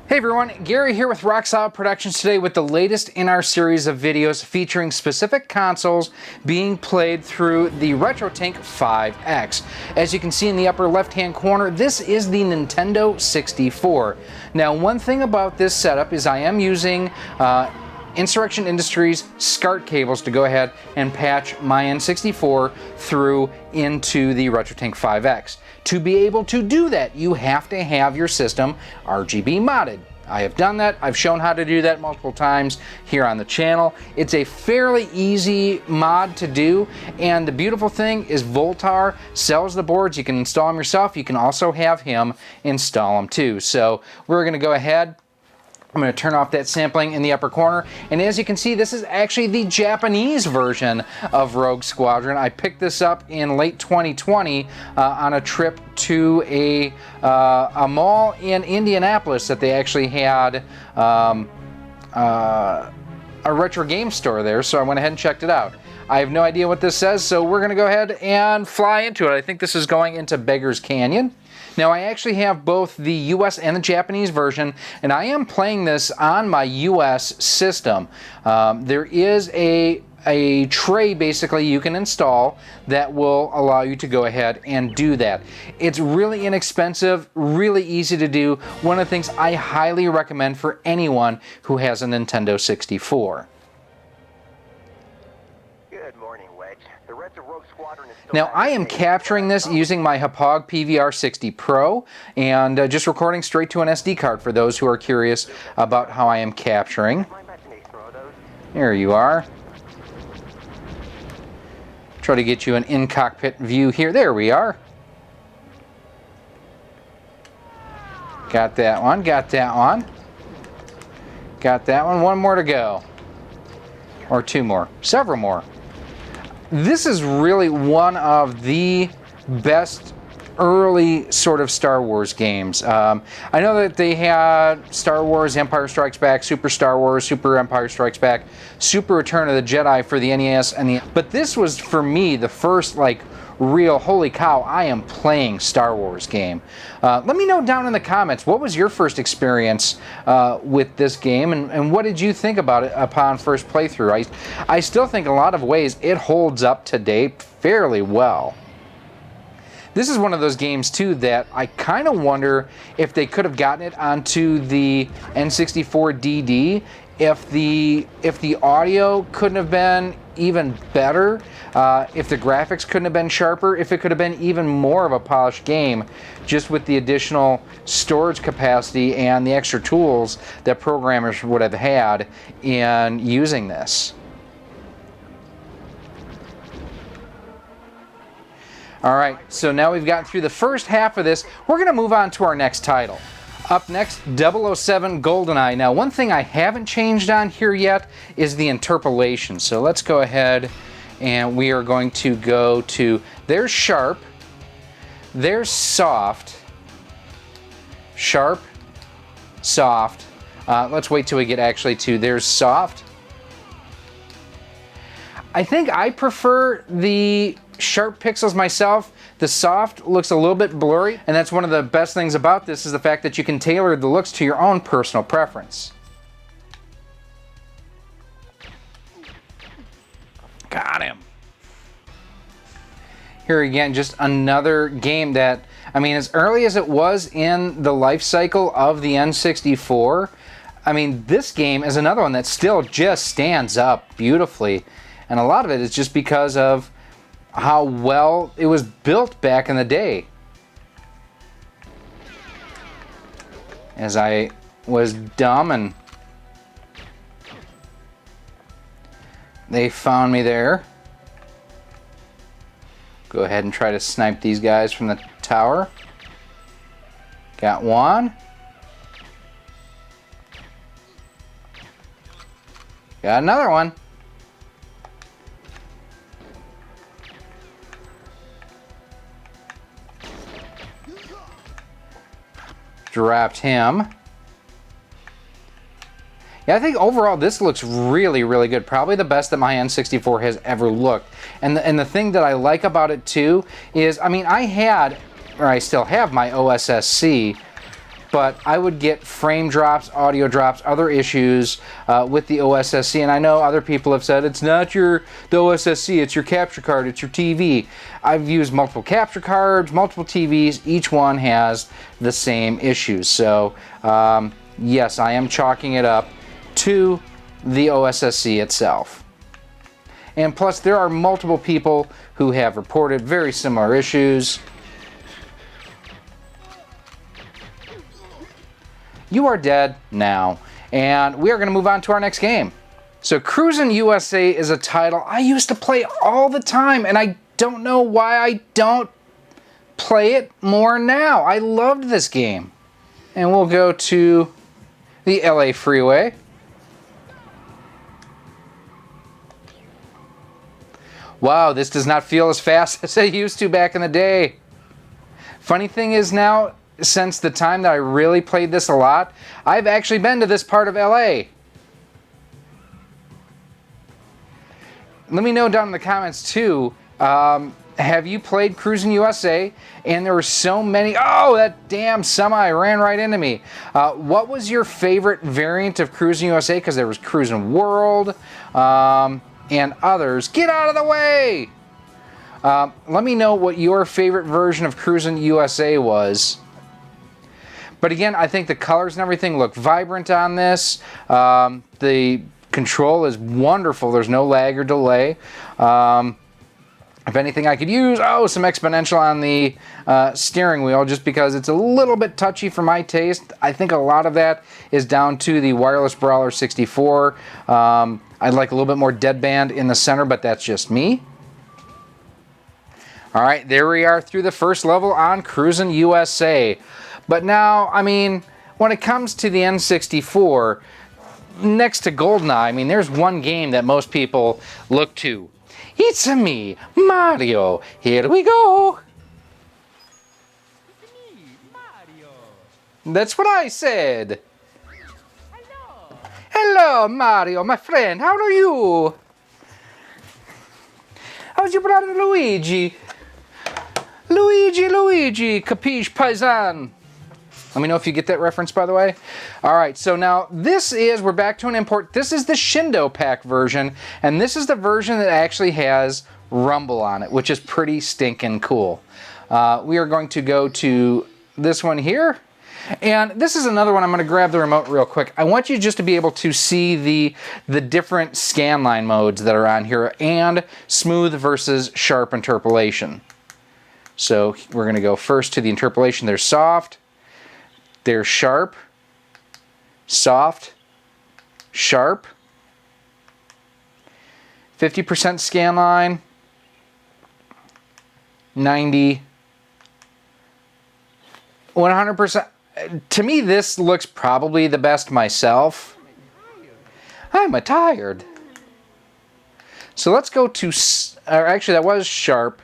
Hey everyone, Gary here with Rock Solid Productions today with the latest in our series of videos featuring specific consoles being played through the RetroTink 5X. As you can see in the upper left hand corner, this is the Nintendo 64. Now one thing about this setup is I am using Insurrection Industries SCART cables to go ahead and patch my N64 through into the RetroTink 5X. To be able to do that, you have to have your system RGB modded. I have done that. I've shown how to do that multiple times here on the channel. It's a fairly easy mod to do, and the beautiful thing is Voltar sells the boards. You can install them yourself. You can also have him install them too. So we're going to go ahead. I'm going to turn off that sampling in the upper corner, and as you can see, this is actually the Japanese version of Rogue Squadron. I picked this up in late 2020 on a trip to a mall in Indianapolis that they actually had a retro game store there, so I went ahead and checked it out. I have no idea what this says, so we're going to go ahead and fly into it. I think this is going into Beggar's Canyon. Now I actually have both the US and the Japanese version, and I am playing this on my US system. There is a tray basically you can install that will allow you to go ahead and do that. It's really inexpensive, really easy to do. One of the things I highly recommend for anyone who has a Nintendo 64. Now I am capturing this using my Hauppauge PVR60 Pro and just recording straight to an SD card for those who are curious about how I am capturing. There you are. Try to get you an in-cockpit view here. There we are. Got that one, got that one. Got that one. One more to go. Or two more. Several more. This is really one of the best early sort of Star Wars games. I know that they had Star Wars Empire Strikes Back, Super Star Wars, Super Empire Strikes Back, Super Return of the Jedi for the NES, but this was for me the first like real holy cow, I am playing Star Wars game. Let me know down in the comments, what was your first experience with this game, and what did you think about it upon first playthrough? I still think in a lot of ways it holds up to date fairly well. This is one of those games too that I kind of wonder if they could have gotten it onto the N64 DD, if the audio couldn't have been even better, if the graphics couldn't have been sharper, if it could have been even more of a polished game, just with the additional storage capacity and the extra tools that programmers would have had in using this. Alright, so now we've gotten through the first half of this. We're going to move on to our next title. Up next, 007 Goldeneye. Now, one thing I haven't changed on here yet is the interpolation. So let's go ahead and we are going to go to, there's sharp, there's soft, sharp, soft. Let's wait till we get actually to, there's soft. I think I prefer the sharp pixels myself. The soft looks a little bit blurry, and that's one of the best things about this is the fact that you can tailor the looks to your own personal preference. Got him. Here again, just another game that, I mean, as early as it was in the life cycle of the N64, I mean, this game is another one that still just stands up beautifully, and a lot of it is just because of how well it was built back in the day. As I was dumb and they found me there. Go ahead and try to snipe these guys from the tower. Got one. Got another one. Dropped him. Yeah, I think overall this looks really, really good. Probably the best that my N64 has ever looked. And the thing that I like about it too is, I mean, I had, or I still have my OSSC but I would get frame drops, audio drops, other issues with the OSSC. And I know other people have said it's not the OSSC, it's your capture card, it's your TV. I've used multiple capture cards, multiple TVs. Each one has the same issues. So yes, I am chalking it up to the OSSC itself. And plus, there are multiple people who have reported very similar issues. You are dead now. And we are going to move on to our next game. So Cruisin' USA is a title I used to play all the time, and I don't know why I don't play it more now. I loved this game. And we'll go to the LA Freeway. Wow, this does not feel as fast as it used to back in the day. Funny thing is now, since the time that I really played this a lot, I've actually been to this part of LA. Let me know down in the comments too, have you played Cruisin' USA? And there were so many, oh, that damn semi ran right into me. What was your favorite variant of Cruisin' USA? Because there was Cruisin' World, and others. Get out of the way! Let me know what your favorite version of Cruisin' USA was. But again, I think the colors and everything look vibrant on this. The control is wonderful. There's no lag or delay. If anything I could use, some exponential on the steering wheel, just because it's a little bit touchy for my taste. I think a lot of that is down to the Wireless Brawler 64. I'd like a little bit more deadband in the center, but that's just me. All right, there we are through the first level on Cruisin' USA. But now, I mean, when it comes to the N64, next to Goldeneye, I mean, there's one game that most people look to. It's me, Mario. Here we go. It's me, Mario. That's what I said. Hello. Hello, Mario, my friend. How are you? How's your brother Luigi? Luigi, capiche, paisan? Let me know if you get that reference, by the way. All right, so now we're back to an import. This is the Shindo Pack version, and this is the version that actually has rumble on it, which is pretty stinking cool. We are going to go to this one here, and this is another one. I'm going to grab the remote real quick. I want you just to be able to see the different scanline modes that are on here, and smooth versus sharp interpolation. So we're going to go first to the interpolation. There's soft. There's sharp, soft, sharp, 50% scanline, 90, 100%. To me, this looks probably the best myself. I'm tired. So let's go to, or actually that was sharp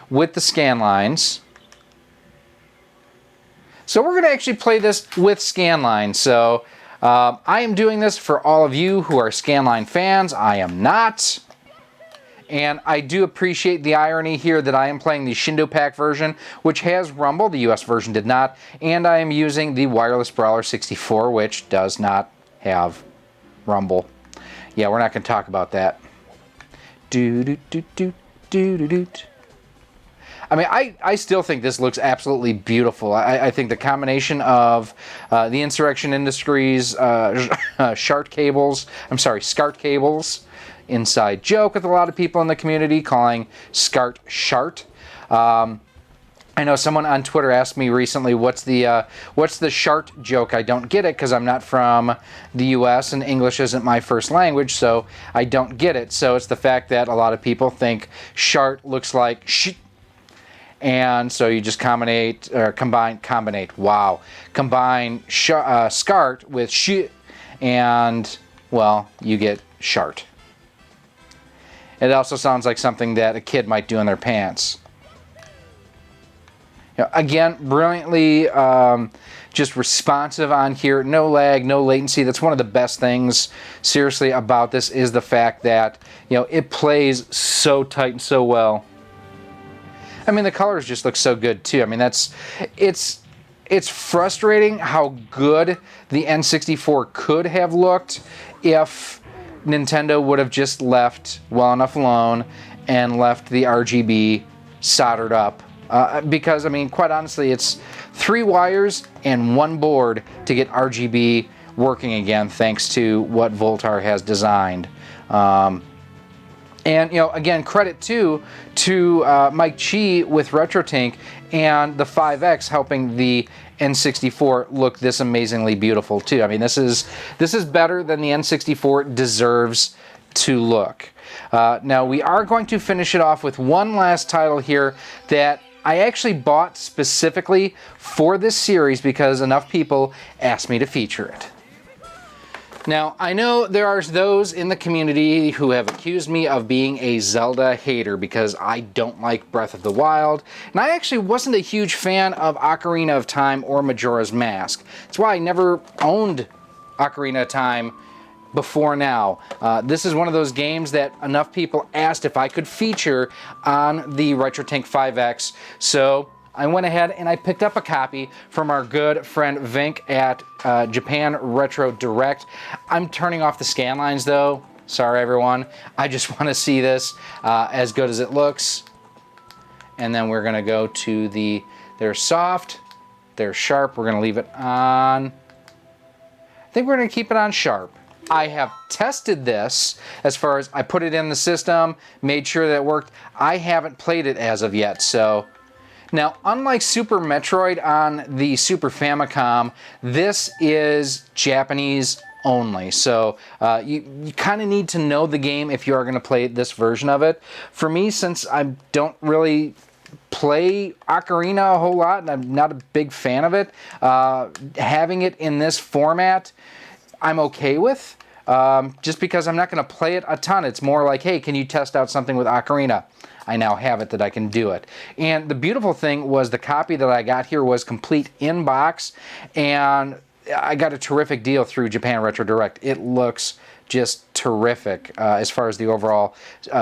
with the scanlines. So we're going to actually play this with scanline. So I am doing this for all of you who are scanline fans. I am not. And I do appreciate the irony here that I am playing the Shindo Pack version, which has rumble. The US version did not. And I am using the Wireless Brawler 64, which does not have rumble. Yeah, we're not going to talk about that. I mean, I still think this looks absolutely beautiful. I think the combination of the Insurrection Industries SCART Cables, SCART Cables, inside joke with a lot of people in the community calling SCART Shart. I know someone on Twitter asked me recently, what's the Shart joke? I don't get it because I'm not from the US and English isn't my first language, so I don't get it. So it's the fact that a lot of people think Shart looks like shit. And so you just combine SCART with sh, and, well, you get Shart. It also sounds like something that a kid might do in their pants. You know, again, brilliantly just responsive on here. No lag, no latency. That's one of the best things, seriously, about this is the fact that, you know, it plays so tight and so well. I mean, the colors just look so good too. I mean, it's it's frustrating how good the N64 could have looked if Nintendo would have just left well enough alone and left the RGB soldered up. Because, I mean, quite honestly, it's 3 wires and 1 board to get RGB working again, thanks to what Voltar has designed. And, you know, again, credit too to Mike Chi with RetroTink and the 5X helping the N64 look this amazingly beautiful too. I mean, this is better than the N64 deserves to look. Now, we are going to finish it off with one last title here that I actually bought specifically for this series because enough people asked me to feature it. Now, I know there are those in the community who have accused me of being a Zelda hater because I don't like Breath of the Wild, and I actually wasn't a huge fan of Ocarina of Time or Majora's Mask. That's why I never owned Ocarina of Time before now. This is one of those games that enough people asked if I could feature on the RetroTink 5X, so I went ahead and I picked up a copy from our good friend Vink at Japan Retro Direct. I'm turning off the scan lines though. Sorry everyone. I just want to see this as good as it looks. And then we're going to go to they're soft, they're sharp. We're going to leave it on. I think we're going to keep it on sharp. I have tested this as far as I put it in the system, made sure that it worked. I haven't played it as of yet, so. Now, unlike Super Metroid on the Super Famicom, this is Japanese only. So you kind of need to know the game if you are going to play this version of it. For me, since I don't really play Ocarina a whole lot and I'm not a big fan of it, having it in this format, I'm okay with. Just because I'm not going to play it a ton. It's more like, hey, can you test out something with Ocarina? I now have it that I can do it. And the beautiful thing was the copy that I got here was complete in box, and I got a terrific deal through Japan Retro Direct. It looks just terrific as far as the overall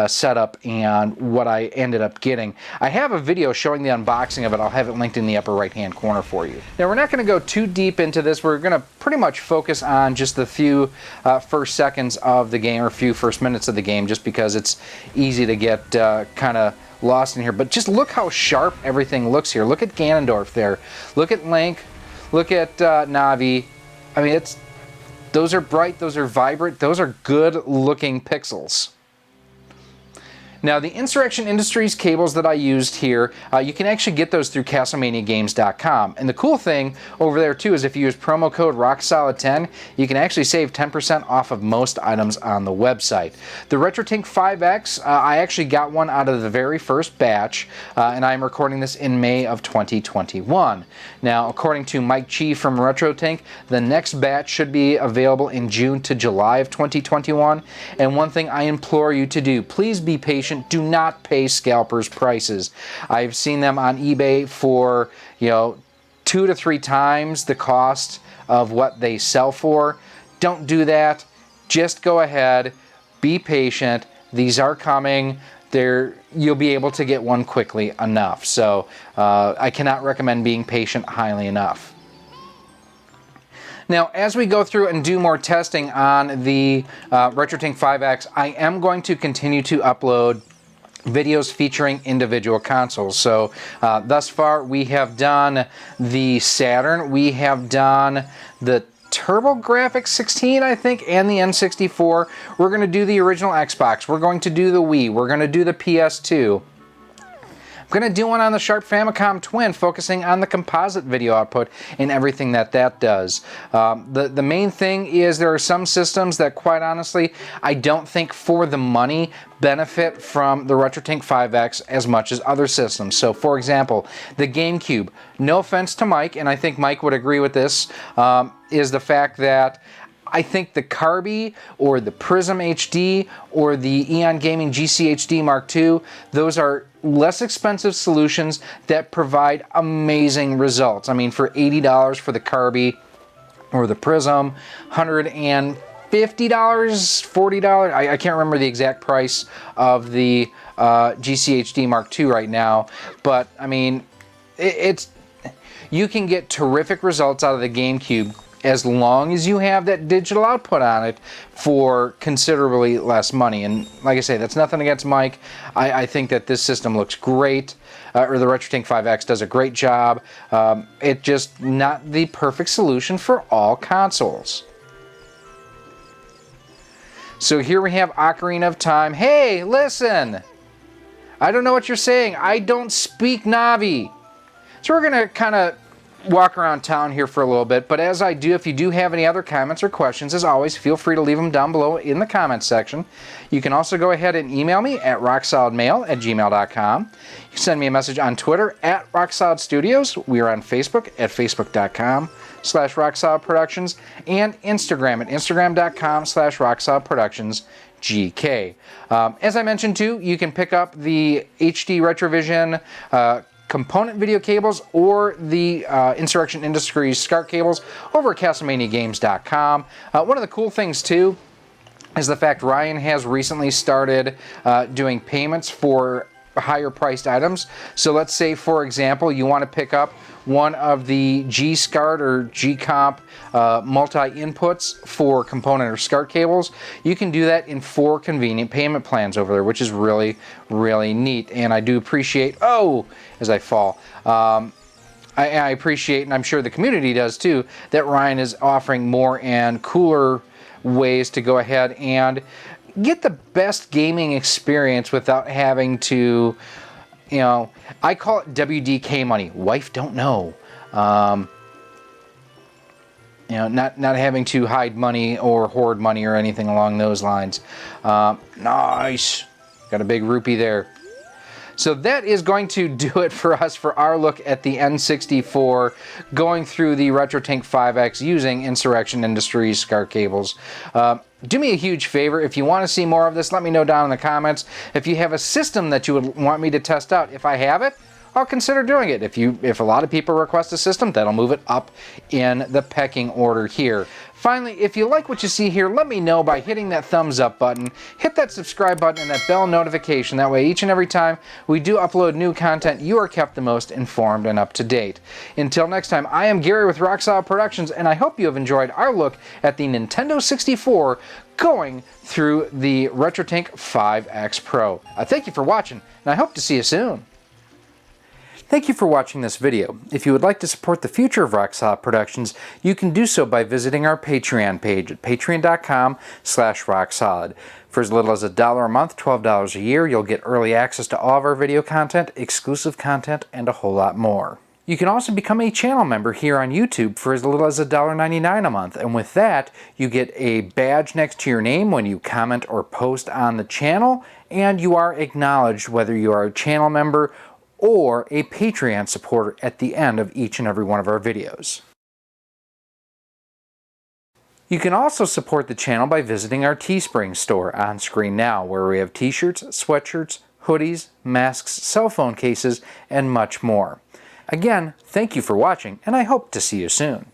setup and what I ended up getting. I have a video showing the unboxing of it. I'll have it linked in the upper right hand corner for you. Now, we're not going to go too deep into this. We're going to pretty much focus on just the few first seconds of the game, or few first minutes of the game, just because it's easy to get kind of lost in here. But just look how sharp everything looks here. Look at Ganondorf there. Look at Link. Look at Navi. I mean, those are bright, those are vibrant, those are good looking pixels. Now, the Insurrection Industries cables that I used here, you can actually get those through CastlemaniaGames.com. And the cool thing over there too is if you use promo code ROCKSOLID10, you can actually save 10% off of most items on the website. The RetroTink 5X, I actually got one out of the very first batch, and I'm recording this in May of 2021. Now, according to Mike Chi from RetroTink, the next batch should be available in June to July of 2021. And one thing I implore you to do, please be patient. Do not pay scalpers prices. I've seen them on eBay for, 2 to 3 times the cost of what they sell for. Don't do that. Just go ahead, be patient. These are coming. You'll be able to get one quickly enough. So I cannot recommend being patient highly enough. Now, as we go through and do more testing on the RetroTink 5X, I am going to continue to upload videos featuring individual consoles. So thus far, we have done the Saturn, we have done the TurboGrafx 16, I think, and the N64. We're going to do the original Xbox. We're going to do the Wii. We're going to do the PS2. I'm going to do one on the Sharp Famicom Twin, focusing on the composite video output and everything that does. The main thing is there are some systems that, quite honestly, I don't think for the money benefit from the RetroTink 5X as much as other systems. So, for example, the GameCube. No offense to Mike, and I think Mike would agree with this, is the fact that I think the Carby or the Prism HD or the Eon Gaming GCHD Mark II, those are less expensive solutions that provide amazing results. I mean, for $80 for the Carby or the Prism, $150, $40, I can't remember the exact price of the GCHD Mark II right now, but I mean, you can get terrific results out of the GameCube as long as you have that digital output on it for considerably less money. And like I say, that's nothing against Mike. I think that this system looks great, or the RetroTink 5X does a great job. It's just not the perfect solution for all consoles. So here we have Ocarina of Time. Hey, listen! I don't know what you're saying. I don't speak Navi. So we're going to kind of walk around town here for a little bit, but as I do, if you do have any other comments or questions, as always, feel free to leave them down below in the comments section. You can also go ahead and email me at rocksolidmail@gmail.com. You can send me a message on Twitter at RockSolidStudios. We are on Facebook at facebook.com/RockSolidProductions and Instagram at instagram.com/RockSolidProductionsGK. As I mentioned too, you can pick up the HD Retrovision component video cables or the Insurrection Industries SCART cables over at CastlemaniaGames.com. One of the cool things too is the fact Ryan has recently started doing payments for higher priced items. So let's say, for example, you want to pick up one of the G-SCART or G-Comp multi-inputs for component or SCART cables. You can do that in 4 convenient payment plans over there, which is really, really neat. And I do appreciate, as I fall, I appreciate, and I'm sure the community does too, that Ryan is offering more and cooler ways to go ahead and get the best gaming experience without having to, you know, I call it WDK money. Wife don't know. You know, not having to hide money or hoard money or anything along those lines. Nice. Got a big rupee there. So that is going to do it for us for our look at the N64 going through the RetroTink 5X using Insurrection Industries SCART cables. Do me a huge favor, if you want to see more of this, let me know down in the comments. If you have a system that you would want me to test out, if I have it, I'll consider doing it. If a lot of people request a system, that'll move it up in the pecking order here. Finally, if you like what you see here, let me know by hitting that thumbs up button, hit that subscribe button and that bell notification. That way each and every time we do upload new content, you are kept the most informed and up to date. Until next time, I am Gary with Rock Solid Productions, and I hope you have enjoyed our look at the Nintendo 64 going through the RetroTink 5X Pro. Thank you for watching, and I hope to see you soon. Thank you for watching this video. If you would like to support the future of Rock Solid Productions, you can do so by visiting our Patreon page at patreon.com/rocksolid. For as little as $1 a month, $12 a year, you'll get early access to all of our video content, exclusive content, and a whole lot more. You can also become a channel member here on YouTube for as little as $1.99 a month, and with that, you get a badge next to your name when you comment or post on the channel, and you are acknowledged whether you are a channel member or a Patreon supporter at the end of each and every one of our videos. You can also support the channel by visiting our Teespring store on screen now, where we have t-shirts, sweatshirts, hoodies, masks, cell phone cases, and much more. Again, thank you for watching, and I hope to see you soon.